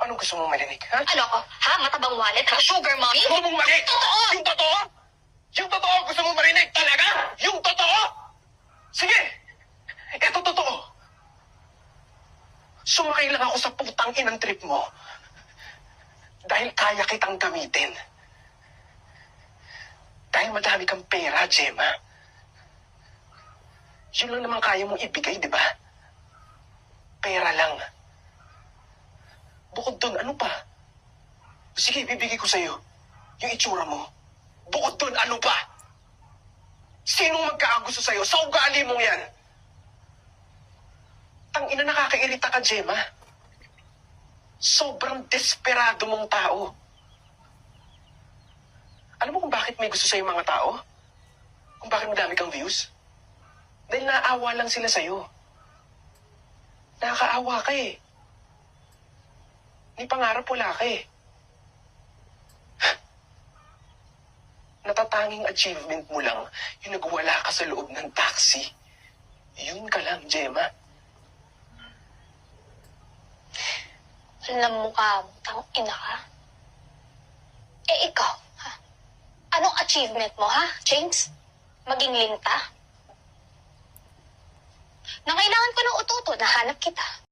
Anong gusto mong marinig, ha? Ano ko? Ha? Matabang wallet? Ha? Sugar mommy? Gusto mong marinig? Totoo! Yung totoo? Yung totoo gusto mong marinig? Talaga? Yung totoo? Sige! Ito totoo. Sumakay lang ako sa putang inang trip mo. Dahil kaya kitang gamitin. Dahil madami kang pera, Gemma. Yun lang naman kaya mong ibigay, di ba? Pera lang. Bukod dun, ano pa? Sige, bibigay ko sa'yo. Yung itsura mo. Bukod dun, ano pa? Sinong magkakagusto sa'yo? Sa ugali mong yan? Tangina, nakakairita ka, Gemma. Sobrang desperado mong tao. Alam mo kung bakit may gusto sa'yo mga tao? Kung bakit madami kang views? Dahil naaawa lang sila sa'yo. Nakakaawa ka eh. May pangarap wala ka eh. Natatanging achievement mo lang yung nagwala ka sa loob ng taxi. Yun ka lang, Gemma. Alam mo ka, tang ina ka. Eh ikaw, ha? Anong achievement mo, ha, James? Maging linta? Nangailangan ko ng ututo, nahanap kita.